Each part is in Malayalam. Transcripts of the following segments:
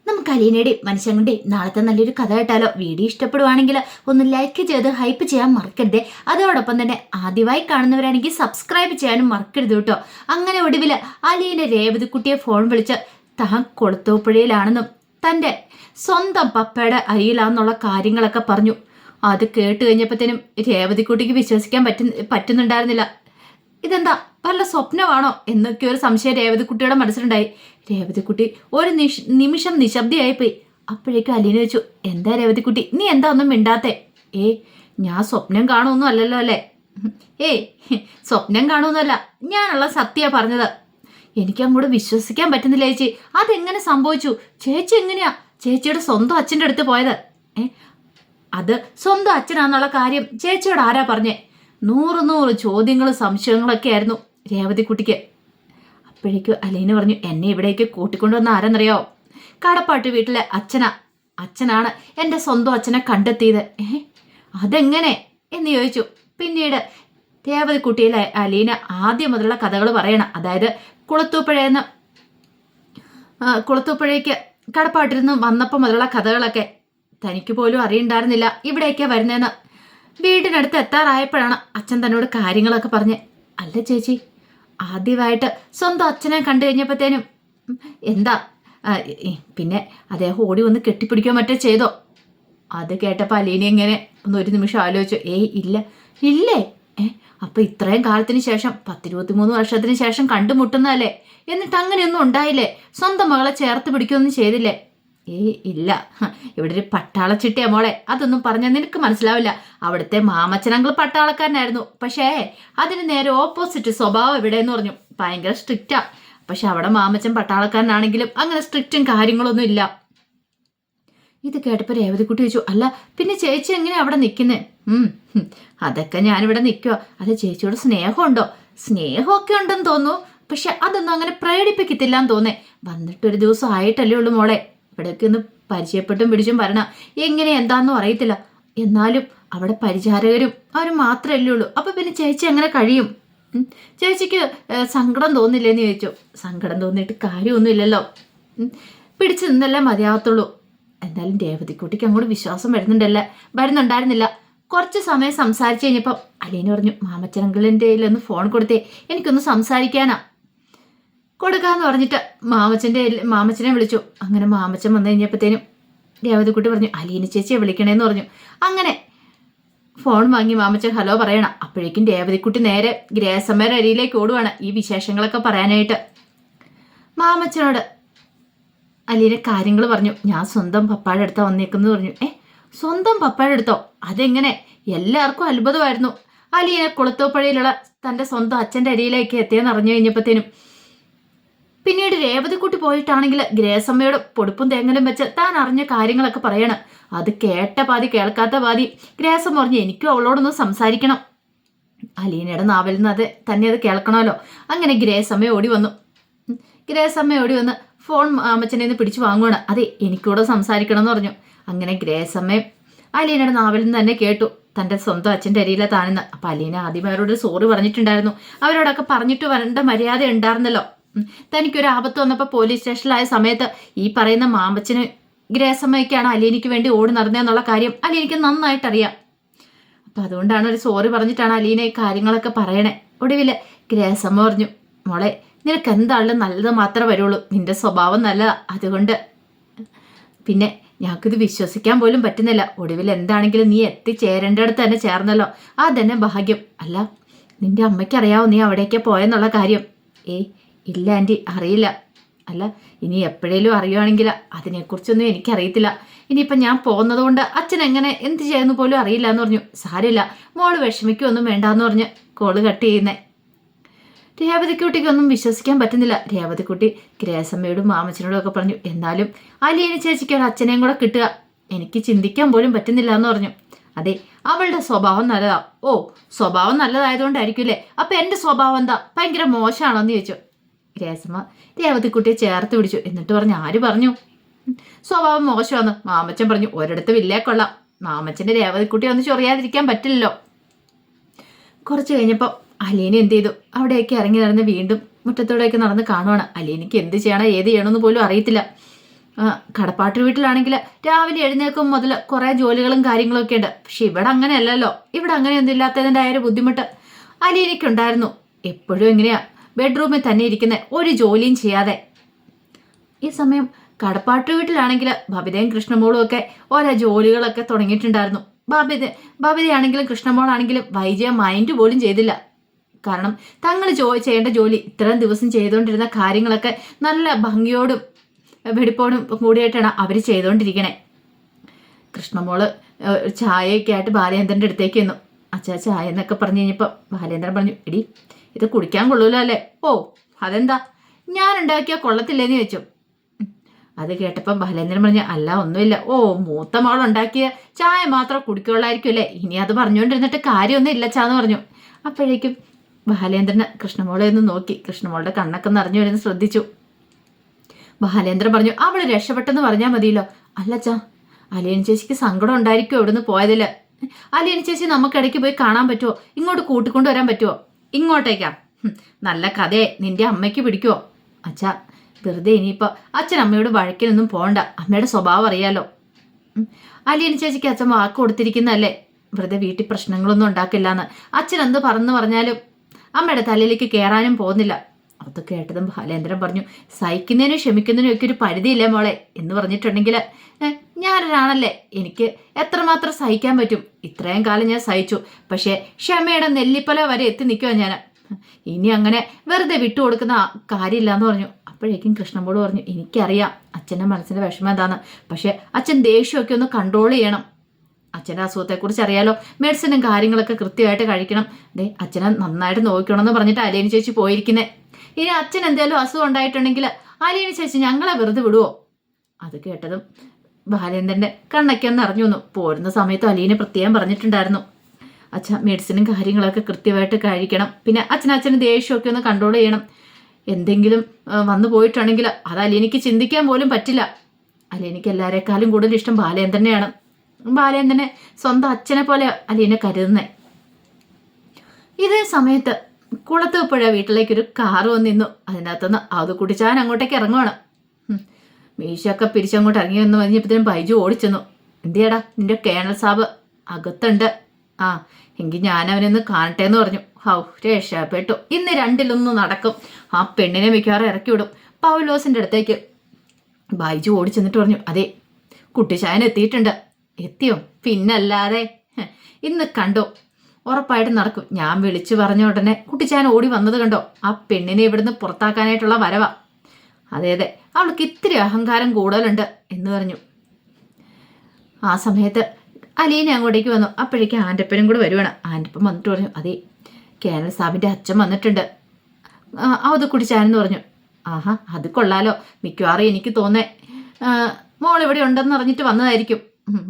നമുക്ക് അലീനയുടെയും മനുഷ്യങ്ങളുടെയും നാളത്തെ നല്ലൊരു കഥ കേട്ടാലോ? വീഡിയോ ഇഷ്ടപ്പെടുവാണെങ്കിൽ ഒന്ന് ലൈക്ക് ചെയ്ത് ഹൈപ്പ് ചെയ്യാൻ മറക്കരുതേ. അതോടൊപ്പം തന്നെ ആദ്യമായി കാണുന്നവരാണെങ്കിൽ സബ്സ്ക്രൈബ് ചെയ്യാനും മറക്കരുത് കേട്ടോ. അങ്ങനെ ഒടുവിൽ അലീന രേവതിക്കുട്ടിയെ ഫോൺ വിളിച്ച് താൻ കൊളുത്തൂപ്പുഴയിലാണെന്നും തൻ്റെ സ്വന്തം പപ്പയുടെ അരിയിലാണെന്നുള്ള കാര്യങ്ങളൊക്കെ പറഞ്ഞു. അത് കേട്ട് കഴിഞ്ഞപ്പോഴത്തേനും രേവതിക്കുട്ടിക്ക് വിശ്വസിക്കാൻ പറ്റുന്നുണ്ടായിരുന്നില്ല. ഇതെന്താ വല്ല സ്വപ്നമാണോ എന്നൊക്കെ ഒരു സംശയം രേവതിക്കുട്ടിയുടെ മനസ്സിലുണ്ടായി. രേവതിക്കുട്ടി ഒരു നിമിഷം നിശബ്ദയായിപ്പോയി. അപ്പോഴേക്കും അലീന വെച്ചു, എന്താ രേവതിക്കുട്ടി, നീ എന്താ ഒന്നും മിണ്ടാത്തെ? ഞാൻ സ്വപ്നം കാണുമൊന്നും അല്ലല്ലോ അല്ലേ? സ്വപ്നം കാണുമൊന്നുമല്ല, ഞാനുള്ള സത്യ പറഞ്ഞത്. എനിക്കങ്ങോട്ട് വിശ്വസിക്കാൻ പറ്റുന്നില്ല ചേച്ചി. അതെങ്ങനെ സംഭവിച്ചു? ചേച്ചി എങ്ങനെയാ ചേച്ചിയുടെ സ്വന്തം അച്ഛൻ്റെ അടുത്ത് പോയത്? അത് സ്വന്തം അച്ഛനാന്നുള്ള കാര്യം ചേച്ചിയോട് ആരാ പറഞ്ഞേ? 100 ചോദ്യങ്ങളും സംശയങ്ങളൊക്കെ ആയിരുന്നു രേവതിക്കുട്ടിക്ക്. അപ്പോഴേക്കും അലീന പറഞ്ഞു, എന്നെ ഇവിടേക്ക് കൂട്ടിക്കൊണ്ടുവന്ന ആരെന്നറിയോ? കടപ്പാട്ട് വീട്ടിലെ അച്ഛനാണ് എൻ്റെ സ്വന്തം അച്ഛനെ കണ്ടെത്തിയത്. അതെങ്ങനെ എന്ന് ചോദിച്ചു. പിന്നീട് രേവതിക്കുട്ടിയിലെ അലീന ആദ്യം മുതലുള്ള കഥകൾ പറയണം. അതായത് കുളത്തൂപ്പുഴയ്ക്ക് കടപ്പാട്ടിരുന്ന് വന്നപ്പോൾ മുതലുള്ള കഥകളൊക്കെ. തനിക്ക് പോലും അറിയണ്ടായിരുന്നില്ല ഇവിടേക്കാ വരുന്നതെന്ന്. വീടിനടുത്ത് എത്താറായപ്പോഴാണ് അച്ഛൻ തന്നോട് കാര്യങ്ങളൊക്കെ പറഞ്ഞ്. അല്ല ചേച്ചി, ആദ്യമായിട്ട് സ്വന്തം അച്ഛനെ കണ്ടു കഴിഞ്ഞപ്പോഴത്തേനും എന്താ പിന്നെ അദ്ദേഹം ഓടി വന്ന് കെട്ടിപ്പിടിക്കുകയോ മറ്റോ ചെയ്തോ? അത് കേട്ടപ്പോൾ അലീന ഇങ്ങനെ ഒരു നിമിഷം ആലോചിച്ചു. ഇല്ലേ അപ്പൊ ഇത്രയും കാലത്തിന് ശേഷം 10-23 വർഷത്തിന് ശേഷം കണ്ടുമുട്ടുന്നതല്ലേ? എന്നിട്ട് അങ്ങനെയൊന്നും ഉണ്ടായില്ലേ? സ്വന്തം മകളെ ചേർത്ത് പിടിക്കുകയൊന്നും ചെയ്തില്ലേ? ഇല്ല, ഇവിടെ ഒരു പട്ടാളച്ചിട്ടിയാ മോളെ. അതൊന്നും പറഞ്ഞാൽ നിനക്ക് മനസ്സിലാവില്ല. അവിടുത്തെ മാമച്ചനങ്ങൾ പട്ടാളക്കാരനായിരുന്നു. പക്ഷേ അതിന് നേരെ ഓപ്പോസിറ്റ് സ്വഭാവം എവിടെയെന്ന് പറഞ്ഞു. ഭയങ്കര സ്ട്രിക്റ്റാ. പക്ഷെ അവിടെ മാമച്ചൻ പട്ടാളക്കാരനാണെങ്കിലും അങ്ങനെ സ്ട്രിക്റ്റും കാര്യങ്ങളൊന്നും ഇല്ല. ഇത് കേട്ടപ്പോൾ രേവതിക്കുട്ടി ചോദിച്ചു, അല്ല പിന്നെ ചേച്ചി എങ്ങനെയാ അവിടെ നിൽക്കുന്നേ? അതൊക്കെ ഞാനിവിടെ നിൽക്കുക. അല്ല ചേച്ചിയോട് സ്നേഹമുണ്ടോ? സ്നേഹമൊക്കെ ഉണ്ടെന്ന് തോന്നുന്നു, പക്ഷെ അതൊന്നും അങ്ങനെ പ്രകടിപ്പിക്കത്തില്ലാന്ന് തോന്നേ. വന്നിട്ടൊരു ദിവസം ആയിട്ടല്ലേ ഉള്ളൂ മോളെ. ഇവിടേക്ക് ഒന്ന് പരിചയപ്പെട്ടും പിടിച്ചും വരണം. എങ്ങനെ എന്താണെന്നും അറിയത്തില്ല. എന്നാലും അവിടെ പരിചാരകരും അവരും മാത്രമല്ലേ ഉള്ളൂ. അപ്പൊ പിന്നെ ചേച്ചി എങ്ങനെ കഴിയും? ചേച്ചിക്ക് സങ്കടം തോന്നില്ലേന്ന് ചോദിച്ചു. സങ്കടം തോന്നിയിട്ട് കാര്യമൊന്നുമില്ലല്ലോ, പിടിച്ചു നിന്നല്ലേ മതിയാകത്തുള്ളൂ. എന്തായാലും രേവതിക്കുട്ടിക്ക് അങ്ങോട്ട് വിശ്വാസം വരുന്നുണ്ടായിരുന്നില്ല. കുറച്ച് സമയം സംസാരിച്ചു കഴിഞ്ഞപ്പം അലീന പറഞ്ഞു, മാമച്ചനങ്കിളിൻ്റെ ഒന്ന് ഫോൺ കൊടുത്തേ, എനിക്കൊന്ന് സംസാരിക്കാനാ. കൊടുക്കാന്ന് പറഞ്ഞിട്ട് മാമച്ചനെ വിളിച്ചു. അങ്ങനെ മാമച്ചൻ വന്നു കഴിഞ്ഞപ്പോഴത്തേനും രേവതിക്കുട്ടി പറഞ്ഞു, അലീന ചേച്ചിയെ വിളിക്കണേന്ന് പറഞ്ഞു. അങ്ങനെ ഫോൺ വാങ്ങി മാമച്ചൻ ഹലോ പറയണം. അപ്പോഴേക്കും രേവതിക്കുട്ടി നേരെ ഗ്രേസമ്മയുടെ അരിയിലേക്ക് ഓടുവാണ് ഈ വിശേഷങ്ങളൊക്കെ പറയാനായിട്ട്. മാമച്ചനോട് അലീന കാര്യങ്ങൾ പറഞ്ഞു. ഞാൻ സ്വന്തം പപ്പായുടെ അടുത്താ വന്നേക്കുന്നത് പറഞ്ഞു. സ്വന്തം പപ്പായുടെ അടുത്തോ? അതെങ്ങനെ? എല്ലാവർക്കും അത്ഭുതമായിരുന്നു. അലീന കുളത്തൂപ്പുഴയിലുള്ള തൻ്റെ സ്വന്തം അച്ഛൻ്റെ അരിയിലേക്ക് എത്തിയെന്ന് അറിഞ്ഞു കഴിഞ്ഞപ്പോഴത്തേനും പിന്നീട് രേവതിക്കുട്ടി പോയിട്ടാണെങ്കിൽ ഗ്രേസമ്മയോട് പൊടുപ്പും തേങ്ങലും വെച്ച് താൻ അറിഞ്ഞ കാര്യങ്ങളൊക്കെ പറയണം. അത് കേട്ട പാതി കേൾക്കാത്ത പാതി. ഗ്രേസമ്മ പറഞ്ഞു, എനിക്കും അവളോടൊന്ന് സംസാരിക്കണം. അലീനയുടെ നാവിൽ നിന്ന് അത് കേൾക്കണമല്ലോ. അങ്ങനെ ഗ്രേസമ്മ ഓടി വന്ന് ഫോൺ അമ്മച്ചനെ നിന്ന് പിടിച്ചു വാങ്ങുവാണ്. അതെ, എനിക്കൂടെ സംസാരിക്കണം എന്ന് പറഞ്ഞു. അങ്ങനെ ഗ്രേസമ്മയും അലീനയുടെ നാവിൽ നിന്ന് തന്നെ കേട്ടു തൻ്റെ സ്വന്തം അച്ഛൻ്റെ അരിയിലെ താനെന്ന്. അപ്പം അലീന ആദ്യം അവരോട് സോറി പറഞ്ഞിട്ടുണ്ടായിരുന്നു. അവരോടൊക്കെ പറഞ്ഞിട്ട് വരേണ്ട മര്യാദ ഉണ്ടായിരുന്നല്ലോ. തനിക്കൊരു ആപത്ത് വന്നപ്പോൾ പോലീസ് സ്റ്റേഷനിലായ സമയത്ത് ഈ പറയുന്ന മാമച്ചന് ഗ്രേസമ്മയ്ക്കാണ് അലീനയ്ക്ക് വേണ്ടി ഓടി നടന്നതെന്നുള്ള കാര്യം അലീനയ്ക്ക് നന്നായിട്ടറിയാം. അപ്പം അതുകൊണ്ടാണ് ഒരു സോറി പറഞ്ഞിട്ടാണ് അലീന ഈ കാര്യങ്ങളൊക്കെ പറയണേ. ഒടുവിൽ ഗ്രേസമ്മ പറഞ്ഞു, മോളെ നിനക്ക് എന്താണെങ്കിലും നല്ലത് മാത്രമേ വരുള്ളൂ. നിന്റെ സ്വഭാവം നല്ലതാ. അതുകൊണ്ട് പിന്നെ ഞങ്ങൾക്കിത് വിശ്വസിക്കാൻ പോലും പറ്റുന്നില്ല. ഒടുവിൽ എന്താണെങ്കിലും നീ എത്തിച്ചേരേണ്ടടുത്ത് തന്നെ ചേർന്നല്ലോ. അതന്നെ ഭാഗ്യം. അല്ല നിന്റെ അമ്മയ്ക്കറിയാവോ നീ അവിടേക്ക് പോയെന്നുള്ള കാര്യം? ഇല്ല ആൻറ്റി, അറിയില്ല. അല്ല ഇനി എപ്പോഴേലും അറിയുവാണെങ്കിൽ അതിനെക്കുറിച്ചൊന്നും എനിക്കറിയത്തില്ല. ഇനിയിപ്പം ഞാൻ പോകുന്നത് കൊണ്ട് അച്ഛൻ എങ്ങനെ എന്ത് ചെയ്യുന്നു പോലും അറിയില്ല എന്ന് പറഞ്ഞു. സാരമില്ല മോള് വിഷമിക്കൊന്നും വേണ്ടാന്ന് പറഞ്ഞ് കോള് കട്ട് ചെയ്യുന്നേ. രേവതിക്കുട്ടിക്കൊന്നും വിശ്വസിക്കാൻ പറ്റുന്നില്ല. രേവതിക്കുട്ടി ഗ്രേസമ്മയോടും മാമച്ചനോടും ഒക്കെ പറഞ്ഞു, എന്നാലും അലീന ചേച്ചിക്ക് ഒരു അച്ഛനെയും കൂടെ കിട്ടുക എനിക്ക് ചിന്തിക്കാൻ പോലും പറ്റുന്നില്ല എന്ന് പറഞ്ഞു. അതെ, അവളുടെ സ്വഭാവം നല്ലതാ. സ്വഭാവം നല്ലതായതുകൊണ്ടായിരിക്കുമല്ലേ? അപ്പം എൻ്റെ സ്വഭാവം എന്താ ഭയങ്കര മോശമാണോ എന്ന് ചോദിച്ചു. ഗ്രേസമ്മ രേവതിക്കുട്ടിയെ ചേർത്ത് പിടിച്ചു. എന്നിട്ട് പറഞ്ഞു, ആര് പറഞ്ഞു സ്വഭാവം മോശമാണെന്ന്? മാമച്ചൻ പറഞ്ഞു. ഒരിടത്ത് വില്ലേ കൊള്ളാം. മാമച്ചൻ്റെ രേവതിക്കുട്ടി ഒന്ന് ചൊറിയാതിരിക്കാൻ പറ്റില്ലല്ലോ. കുറച്ച് കഴിഞ്ഞപ്പോൾ അലീന എന്ത് ചെയ്തു, അവിടെയൊക്കെ ഇറങ്ങി നടന്ന് വീണ്ടും മുറ്റത്തോടെയൊക്കെ നടന്ന് കാണുവാണ്. അലീനയ്ക്ക് എന്ത് ചെയ്യണം ഏത് ചെയ്യണമെന്ന് പോലും അറിയത്തില്ല. കടപ്പാട്ട് വീട്ടിലാണെങ്കിൽ രാവിലെ എഴുന്നേൽക്കും മുതൽ കുറേ ജോലികളും കാര്യങ്ങളൊക്കെ ഉണ്ട്. പക്ഷെ ഇവിടെ അങ്ങനെയല്ലല്ലോ. ഇവിടെ അങ്ങനെയൊന്നും ഇല്ലാത്തതിൻ്റെ ആ ഒരു ബുദ്ധിമുട്ട് അലീനയ്ക്കുണ്ടായിരുന്നു. എപ്പോഴും എങ്ങനെയാ ബെഡ്റൂമിൽ തന്നെ ഇരിക്കുന്നത്, ഒരു ജോലിയും ചെയ്യാതെ. ഈ സമയം കടപ്പാട്ട് വീട്ടിലാണെങ്കിൽ ബബിതയും കൃഷ്ണമോളും ഒക്കെ ഓരോ ജോലികളൊക്കെ തുടങ്ങിയിട്ടുണ്ടായിരുന്നു. ബബിതയാണെങ്കിലും കൃഷ്ണമോളാണെങ്കിലും വൈജയ മൈൻഡ് പോലും ചെയ്തില്ല. കാരണം തങ്ങൾ ചെയ്യേണ്ട ജോലി ഇത്രയും ദിവസം ചെയ്തുകൊണ്ടിരുന്ന കാര്യങ്ങളൊക്കെ നല്ല ഭംഗിയോടും വെടിപ്പോടും കൂടിയായിട്ടാണ് അവർ ചെയ്തുകൊണ്ടിരിക്കണേ. കൃഷ്ണമോള് ചായയൊക്കെ ആയിട്ട് ബാലേന്ദ്രൻ്റെ അടുത്തേക്ക് വന്നു. അച്ഛാ ചായ എന്നൊക്കെ പറഞ്ഞു കഴിഞ്ഞപ്പോൾ ബാലേന്ദ്രൻ പറഞ്ഞു, എടി ഇത് കുടിക്കാൻ കൊള്ളൂല്ലോ അല്ലേ? ഓ അതെന്താ, ഞാൻ ഉണ്ടാക്കിയാൽ കൊള്ളത്തില്ലേന്ന് ചോദിച്ചു. അത് കേട്ടപ്പം ബാലേന്ദ്രൻ പറഞ്ഞു, അല്ല ഒന്നുമില്ല. ഓ മൂത്ത മോളുണ്ടാക്കിയ ചായ മാത്രം കുടിക്കുള്ളായിരിക്കും അല്ലേ, ഇനി അത് പറഞ്ഞുകൊണ്ടിരുന്നിട്ട് കാര്യമൊന്നും ഇല്ലച്ചാന്ന് പറഞ്ഞു. അപ്പോഴേക്കും ബാലേന്ദ്രന് കൃഷ്ണമോളെ ഒന്ന് നോക്കി. കൃഷ്ണമോളുടെ കണ്ണൊക്കെ നിറഞ്ഞു വരുന്ന ശ്രദ്ധിച്ചു. ബാലേന്ദ്രൻ പറഞ്ഞു, അവള് രക്ഷപ്പെട്ടെന്ന് പറഞ്ഞാൽ മതിയല്ലോ. അല്ലച്ചാ, അലീന ചേച്ചിക്ക് സങ്കടം ഉണ്ടായിരിക്കുമോ ഇവിടുന്ന് പോയതില്? അലീന ചേച്ചി നമുക്കിടയ്ക്ക് പോയി കാണാൻ പറ്റുമോ? ഇങ്ങോട്ട് കൂട്ടിക്കൊണ്ടു വരാൻ പറ്റുമോ? ഇങ്ങോട്ടേക്കാ? നല്ല കഥയെ നിന്റെ അമ്മയ്ക്ക് പിടിക്കുമോ? അച്ഛാ വെറുതെ ഇനിയിപ്പോൾ അച്ഛൻ അമ്മയോട് വഴക്കിനൊന്നും പോകണ്ട, അമ്മയുടെ സ്വഭാവം അറിയാലോ. അലീന ചേച്ചിക്ക് അച്ഛൻ വാക്ക് കൊടുത്തിരിക്കുന്നതല്ലേ, വെറുതെ വീട്ടിൽ പ്രശ്നങ്ങളൊന്നും ഉണ്ടാക്കില്ലാന്ന്. അച്ഛൻ എന്ത് പറഞ്ഞാലും അമ്മയുടെ തലയിലേക്ക് കയറാനും പോകുന്നില്ല. അത് കേട്ടതും ബാലേന്ദ്രൻ പറഞ്ഞു, സഹിക്കുന്നതിനും ക്ഷമിക്കുന്നതിനും ഒക്കെ ഒരു പരിധിയില്ലേ മോളെ എന്ന് പറഞ്ഞിട്ടുണ്ടെങ്കിൽ ഞാനൊരാണല്ലേ, എനിക്ക് എത്രമാത്രം സഹിക്കാൻ പറ്റും? ഇത്രയും കാലം ഞാൻ സഹിച്ചു. പക്ഷേ ക്ഷമയുടെ നെല്ലിപ്പല വരെ എത്തി നിൽക്കുവാ ഞാൻ. ഇനി അങ്ങനെ വെറുതെ വിട്ടുകൊടുക്കുന്ന കാര്യമില്ല എന്ന് പറഞ്ഞു. അപ്പോഴേക്കും കൃഷ്ണമോള് പറഞ്ഞു, എനിക്കറിയാം അച്ഛൻ്റെ മനസ്സിൻ്റെ വിഷമം എന്താന്ന്, പക്ഷേ അച്ഛൻ ദേഷ്യമൊക്കെ ഒന്ന് കൺട്രോൾ ചെയ്യണം. അച്ഛൻ്റെ അസുഖത്തെക്കുറിച്ച് അറിയാലോ, മെഡിസിനും കാര്യങ്ങളൊക്കെ കൃത്യമായിട്ട് കഴിക്കണം. അച്ഛനെ നന്നായിട്ട് നോക്കണമെന്ന് പറഞ്ഞിട്ട് അലീന ചേച്ചി പോയിരിക്കുന്നേ. ഇനി അച്ഛൻ എന്തെങ്കിലും അസുഖം ഉണ്ടായിട്ടുണ്ടെങ്കിൽ അലീന ചേച്ചി ഞങ്ങളെ വെറുതെ വിടുവോ? അത് കേട്ടതും ബാലേന്ദ്രൻ്റെ കണ്ണൊക്കെ ഒന്ന് അറിഞ്ഞു വന്നു. പോരുന്ന സമയത്ത് അലീന പ്രത്യേകം പറഞ്ഞിട്ടുണ്ടായിരുന്നു, അച്ഛൻ മെഡിസിനും കാര്യങ്ങളൊക്കെ കൃത്യമായിട്ട് കഴിക്കണം, പിന്നെ അച്ഛന് ദേഷ്യമൊക്കെ ഒന്ന് കൺട്രോൾ ചെയ്യണം. എന്തെങ്കിലും വന്നു പോയിട്ടുണ്ടെങ്കിൽ അത് അലീനയ്ക്ക് ചിന്തിക്കാൻ പോലും പറ്റില്ല. അലീനയ്ക്ക് എല്ലാവരെക്കാളും കൂടുതൽ ഇഷ്ടം ബാലേന്ദ്രനെയാണ്. ബാലേന്ദ്രനെ സ്വന്തം അച്ഛനെ പോലെ അലീന കരുതുന്നേ. ഇതേ സമയത്ത് കുളത്തൂപ്പുഴ വീട്ടിലേക്കൊരു കാറ് വന്ന് നിന്നു. അതിനകത്തുനിന്ന് അത് കുടിച്ചാൻ അങ്ങോട്ടേക്ക് ഇറങ്ങുവാണ്. മീശയൊക്കെ പിരിച്ചങ്ങോട്ട് ഇറങ്ങി വന്ന് കഴിഞ്ഞപ്പോഴത്തേനും ബൈജു ഓടിച്ചെന്നു. എന്തിയടാ നിന്റെ കേണൽ സാബ് അകത്തുണ്ട്. ആ എങ്കിൽ ഞാൻ അവനൊന്ന് കാണട്ടെ എന്ന് പറഞ്ഞു. ഹൗ രക്ഷപ്പെട്ടു, ഇന്ന് രണ്ടിലൊന്നും നടക്കും. ആ പെണ്ണിനെ മിക്കവാറും ഇറക്കി വിടും. പൗലോസിൻ്റെ അടുത്തേക്ക് ബൈജു ഓടിച്ചെന്നിട്ട് പറഞ്ഞു, അതെ കുട്ടിച്ചായൻ എത്തിയിട്ടുണ്ട്. എത്തിയോ? പിന്നല്ലാതെ ഇന്ന് കണ്ടോ, ഉറപ്പായിട്ടും നടക്കും. ഞാൻ വിളിച്ചു പറഞ്ഞ ഉടനെ കുട്ടിച്ചാൻ ഓടി വന്നത് കണ്ടോ? ആ പെണ്ണിനെ ഇവിടുന്ന് പുറത്താക്കാനായിട്ടുള്ള വരവാ. അതെ അതെ, അവൾക്ക് ഇത്തിരി അഹങ്കാരം കൂടുതലുണ്ട് എന്ന് പറഞ്ഞു. ആ സമയത്ത് അലീന അങ്ങോട്ടേക്ക് വന്നു. അപ്പോഴേക്കും ആൻ്റപ്പനും കൂടെ വരുവാണ്. ആൻ്റപ്പൻ വന്നിട്ട് പറഞ്ഞു, അതെ കേണൽ സാബിൻ്റെ അച്ഛൻ വന്നിട്ടുണ്ട്, അത് കുടിച്ചാനെന്ന് പറഞ്ഞു. ആഹാ അത് കൊള്ളാലോ, മിക്കവാറും എനിക്ക് തോന്നേ മോളിവിടെ ഉണ്ടെന്ന് അറിഞ്ഞിട്ട് വന്നതായിരിക്കും.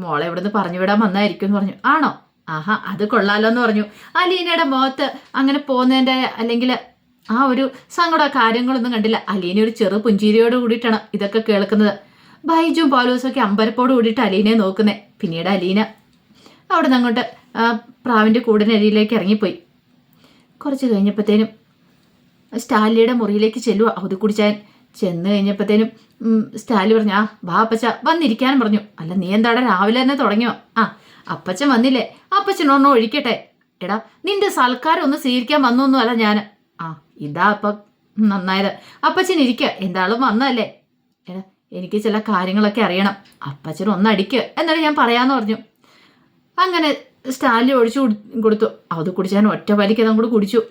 മോളെ ഇവിടുന്ന് പറഞ്ഞു വിടാൻ വന്നതായിരിക്കും എന്ന് പറഞ്ഞു. ആണോ? ആഹാ അത് കൊള്ളാലോ എന്ന് പറഞ്ഞു. അലീനയുടെ മുഖത്ത് അങ്ങനെ പോകുന്നതിൻ്റെ അല്ലെങ്കിൽ ആ ഒരു സങ്കട കാര്യങ്ങളൊന്നും കണ്ടില്ല. അലീന ഒരു ചെറു പുഞ്ചിരിയോട് കൂടിയിട്ടാണ് ഇതൊക്കെ കേൾക്കുന്നത്. ബൈജും പൗലോസും ഒക്കെ അമ്പരപ്പോട് കൂടിയിട്ട് അലീനയെ നോക്കുന്നേ. പിന്നീട് അലീന അവിടെ നിന്ന് അങ്ങോട്ട് പ്രാവിൻ്റെ കൂടിനരിയിലേക്ക് ഇറങ്ങിപ്പോയി. കുറച്ച് കഴിഞ്ഞപ്പോഴത്തേനും സ്റ്റാലിയുടെ മുറിയിലേക്ക് ചെല്ലുക അവധി കുടിച്ചാൻ. ചെന്ന് കഴിഞ്ഞപ്പോഴത്തേനും സ്റ്റാലി പറഞ്ഞു, ആ വാ അപ്പച്ച വന്നിരിക്കാനും പറഞ്ഞു. അല്ല നീ എന്താടാ രാവിലെ തന്നെ തുടങ്ങിയോ? ആ അപ്പച്ചൻ വന്നില്ലേ, അപ്പച്ചനൊന്നും ഒഴിക്കട്ടെ. എടാ നിന്റെ സൽക്കാരം ഒന്ന് സ്വീകരിക്കാൻ വന്നൊന്നും അല്ല ഞാൻ. ആ ഇതാ അപ്പം നന്നായത്, അപ്പച്ചൻ ഇരിക്കുക, എന്താളും വന്നതല്ലേ. എടാ എനിക്ക് ചില കാര്യങ്ങളൊക്കെ അറിയണം, അപ്പച്ചൻ ഒന്നടിക്ക് എന്നാണ് ഞാൻ പറയാമെന്ന് പറഞ്ഞു. അങ്ങനെ സ്റ്റാലിൽ ഒഴിച്ചു കൊടുത്തു. അത് കുടിച്ചാൻ ഒറ്റ വലിക്ക് അതും കൂടി കുടിച്ചു.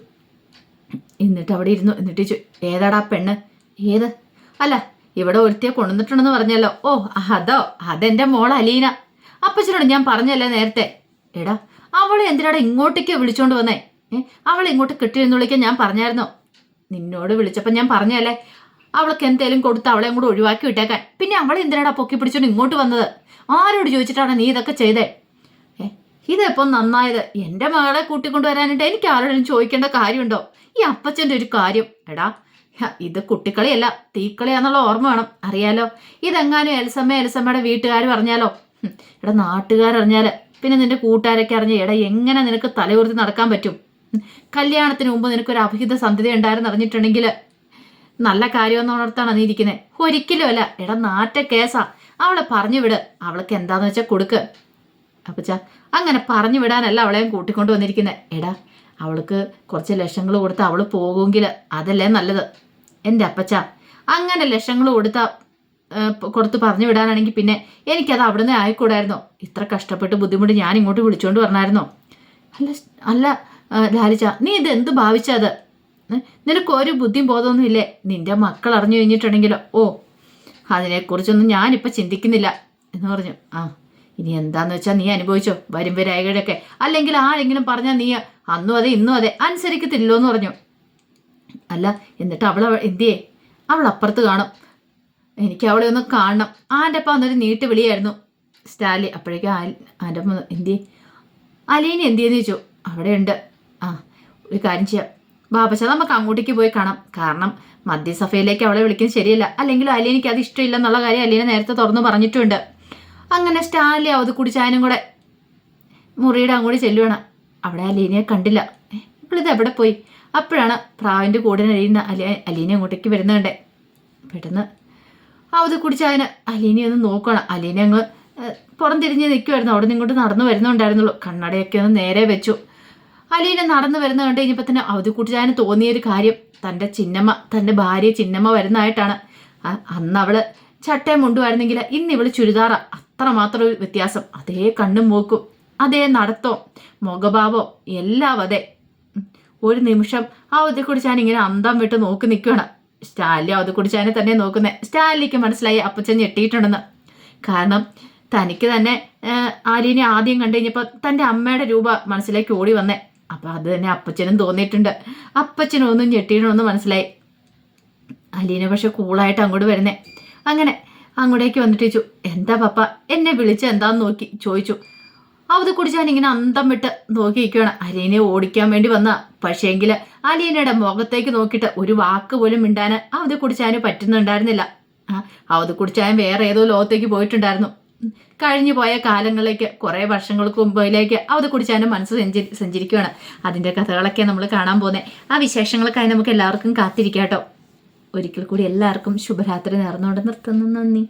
എന്നിട്ട് അവിടെ ഇരുന്നു. എന്നിട്ട് ചോദിച്ചു, ഏതാടാ പെണ്ണ്? ഏത്? അല്ല ഇവിടെ ഒരുത്തിയെ കൊണ്ടുവന്നിട്ടുണ്ടെന്ന് പറഞ്ഞല്ലോ. ഓ അതോ, അതെൻ്റെ മോൾ അലീന. അപ്പച്ചനോട് ഞാൻ പറഞ്ഞല്ലേ നേരത്തെ. എടാ അവളെ എന്തിനാടാ ഇങ്ങോട്ടേക്ക് വിളിച്ചോണ്ട് വന്നേ? അവളെ ഇങ്ങോട്ട് കെട്ടിയിരുന്ന് വിളിക്കാൻ ഞാൻ പറഞ്ഞായിരുന്നോ? നിന്നോട് വിളിച്ചപ്പോൾ ഞാൻ പറഞ്ഞല്ലേ അവൾക്ക് എന്തേലും കൊടുത്ത് അവളെ കൂടെ ഒഴിവാക്കി വിട്ടേക്കാൻ. പിന്നെ അവളെ എന്തിനാടാ പൊക്കി പിടിച്ചോണ്ട് ഇങ്ങോട്ട് വന്നത്? ആരോട് ചോദിച്ചിട്ടാണ് നീ ഇതൊക്കെ ചെയ്തേ? ഇതെപ്പം നന്നായത്. എൻ്റെ മകളെ കൂട്ടിക്കൊണ്ടുവരാനായിട്ട് എനിക്ക് ആരോടും ചോദിക്കേണ്ട കാര്യമുണ്ടോ? ഈ അപ്പച്ചൻ്റെ ഒരു കാര്യം. എടാ ഇത് കുട്ടിക്കളിയല്ല, തീക്കളിയാന്നുള്ള ഓർമ്മ വേണം. അറിയാലോ, ഇതെങ്ങാനും എൽസമ്മയുടെ വീട്ടുകാർ പറഞ്ഞാലോ, എടാ നാട്ടുകാരറിഞ്ഞാൽ പിന്നെ നിന്റെ കൂട്ടുകാരൊക്കെ അറിഞ്ഞ എടാ എങ്ങനെ നിനക്ക് തലയുർത്തി നടക്കാൻ പറ്റും? കല്യാണത്തിന് മുമ്പ് നിനക്കൊരു അഭിഹിത സന്ധ്യത ഉണ്ടായിരുന്നു അറിഞ്ഞിട്ടുണ്ടെങ്കിൽ നല്ല കാര്യമെന്ന് ഉണർത്താണ് നീ ഇരിക്കുന്നത്. ഒരിക്കലും അല്ല. എടാ നാറ്റ കേസാ. അവളെ പറഞ്ഞു വിട്. അവൾക്ക് എന്താന്ന് വെച്ചാൽ കൊടുക്ക്. അപ്പച്ച അങ്ങനെ പറഞ്ഞു വിടാനല്ല അവളെയും കൂട്ടിക്കൊണ്ട് വന്നിരിക്കുന്നത്. എടാ അവൾക്ക് കുറച്ച് ലക്ഷങ്ങൾ കൊടുത്ത് അവൾ പോകുമെങ്കിൽ അതല്ലേ നല്ലത്. എൻ്റെ അപ്പച്ച അങ്ങനെ ലക്ഷങ്ങൾ കൊടുത്ത് പറഞ്ഞു വിടാനാണെങ്കിൽ പിന്നെ എനിക്കത് അവിടുന്ന് ആയിക്കൂടായിരുന്നോ? ഇത്ര കഷ്ടപ്പെട്ട് ബുദ്ധിമുട്ട് ഞാൻ ഇങ്ങോട്ട് വിളിച്ചുകൊണ്ട് പറഞ്ഞായിരുന്നോ? അല്ല അല്ല ലാലിച്ച, നീ ഇത് എന്ത് ഭാവിച്ചത്? നിനക്കൊരു ബുദ്ധിയും ബോധമൊന്നും ഇല്ലേ? നിന്റെ മക്കൾ അറിഞ്ഞു കഴിഞ്ഞിട്ടുണ്ടെങ്കിലോ? ഓ, അതിനെക്കുറിച്ചൊന്നും ഞാനിപ്പോൾ ചിന്തിക്കുന്നില്ല എന്ന് പറഞ്ഞു. ഇനി എന്താന്ന് വെച്ചാൽ നീ അനുഭവിച്ചോ, വരും വരായികയൊക്കെ. അല്ലെങ്കിൽ ആരെങ്കിലും പറഞ്ഞാൽ നീ അന്നും അതെ ഇന്നും അതെ അനുസരിക്കത്തില്ലോ എന്ന് പറഞ്ഞു. അല്ല എന്നിട്ട് അവൾ എന്തിയേ? അവൾ അപ്പുറത്ത് കാണും. എനിക്ക് അവളെ ഒന്ന് കാണണം. ആൻ്റെ അപ്പം അന്നൊരു നീട്ട് വിളിയായിരുന്നു സ്റ്റാലി. അപ്പോഴേക്കും ആൻ്റെ അപ്പം എന്തിയേ? അലീനെ എന്തിയെന്ന് ചോദിച്ചു. അവിടെയുണ്ട്. ഒരു കാര്യം ചെയ്യാം ബാബച്ച, നമുക്ക് അങ്ങോട്ടേക്ക് പോയി കാണാം. കാരണം മദ്യസഭയിലേക്ക് അവളെ വിളിക്കുന്നത് ശരിയല്ല. അല്ലെങ്കിൽ അലീനയ്ക്ക് അത് ഇഷ്ടമില്ലെന്നുള്ള കാര്യം അലീന നേരത്തെ തുറന്നു പറഞ്ഞിട്ടുണ്ട്. അങ്ങനെ സ്റ്റാലി അവധ് ചായനും കൂടെ മുറിയുടെ അങ്ങോട്ട് ചെല്ലുവാണ്. അവിടെ അലീനയെ കണ്ടില്ല. ഇവളിത് എവിടെ പോയി? അപ്പോഴാണ് പ്രാവിൻ്റെ കൂടെ കഴിയുന്ന അലീന അങ്ങോട്ടേക്ക് വരുന്നുണ്ടേ. പെട്ടെന്ന് അവധ് ചായന് അലീനെ ഒന്ന് നോക്കണം. അലീന അങ്ങ് പുറംതിരിഞ്ഞ് നിൽക്കുമായിരുന്നു. അവിടെ നിന്ന് ഇങ്ങോട്ട് നടന്നു വരുന്നുണ്ടായിരുന്നുള്ളൂ. കണ്ണടയൊക്കെ ഒന്ന് നേരെ വെച്ചു. അലീന നടന്നു വരുന്ന കണ്ട് കഴിഞ്ഞപ്പോൾ തന്നെ അവധ് ചായന് തോന്നിയൊരു കാര്യം, തൻ്റെ ചിന്നമ്മ, തൻ്റെ ഭാര്യ ചിന്നമ്മ വരുന്നതായിട്ടാണ്. അന്ന് അവള് ചട്ടയും മുണ്ടുമായിരുന്നെങ്കിൽ ഇന്ന് ഇവള് ചുരിദാറ. അത്രമാത്രം ഒരു വ്യത്യാസം. അതേ കണ്ണും മൂക്കും, അതേ നടത്തോ, മുഖഭാവോ എല്ലാം അതെ. ഒരു നിമിഷം അവധ് ഇങ്ങനെ അന്തം വിട്ട് നോക്കി നിൽക്കുകയാണ്. സ്റ്റാലി അവധ് തന്നെ നോക്കുന്നത്. സ്റ്റാലിക്ക് മനസ്സിലായി അപ്പച്ചൻ ഞെട്ടിയിട്ടുണ്ടെന്ന്. കാരണം തനിക്ക് തന്നെ ആലീനെ ആദ്യം കണ്ടു കഴിഞ്ഞപ്പോൾ തൻ്റെ അമ്മയുടെ രൂപ മനസ്സിലേക്ക് ഓടി വന്നേ. അപ്പം അത് തന്നെ അപ്പച്ചനും തോന്നിയിട്ടുണ്ട്. അപ്പച്ചനൊന്നും ഞെട്ടിയിടണമെന്ന് മനസ്സിലായി. അലീന പക്ഷെ കൂളായിട്ട് അങ്ങോട്ട് വരുന്നേ. അങ്ങനെ അങ്ങോട്ടേക്ക് വന്നിട്ട് ചോദിച്ചു, എന്താ പപ്പ എന്നെ വിളിച്ച് എന്താന്ന് ചോദിച്ചു. അവധ് ഇങ്ങനെ അന്തം വിട്ട് നോക്കി നിൽക്കുകയാണ്. അലീനെ ഓടിക്കാൻ വേണ്ടി വന്ന. പക്ഷേങ്കിൽ അലീനയുടെ മുഖത്തേക്ക് നോക്കിയിട്ട് ഒരു വാക്ക് പോലും മിണ്ടാൻ അവധ് പറ്റുന്നുണ്ടായിരുന്നില്ല. അവധ് വേറെ ഏതോ ലോകത്തേക്ക് പോയിട്ടുണ്ടായിരുന്നു. കഴിഞ്ഞു പോയ കാലങ്ങളിലേക്ക്, കുറേ വർഷങ്ങൾക്ക് മുമ്പിലേക്ക് അവധ് മനസ്സ് സഞ്ചരിക്കുകയാണ്. അതിൻ്റെ കഥകളൊക്കെ നമ്മൾ കാണാൻ പോകുന്നത്. ആ വിശേഷങ്ങളൊക്കെ നമുക്ക് എല്ലാവർക്കും കാത്തിരിക്കാം കേട്ടോ. ഒരിക്കൽ കൂടി എല്ലാവർക്കും ശുഭരാത്രി നേർന്നുകൊണ്ട് നിർത്തുന്നു. നന്ദി.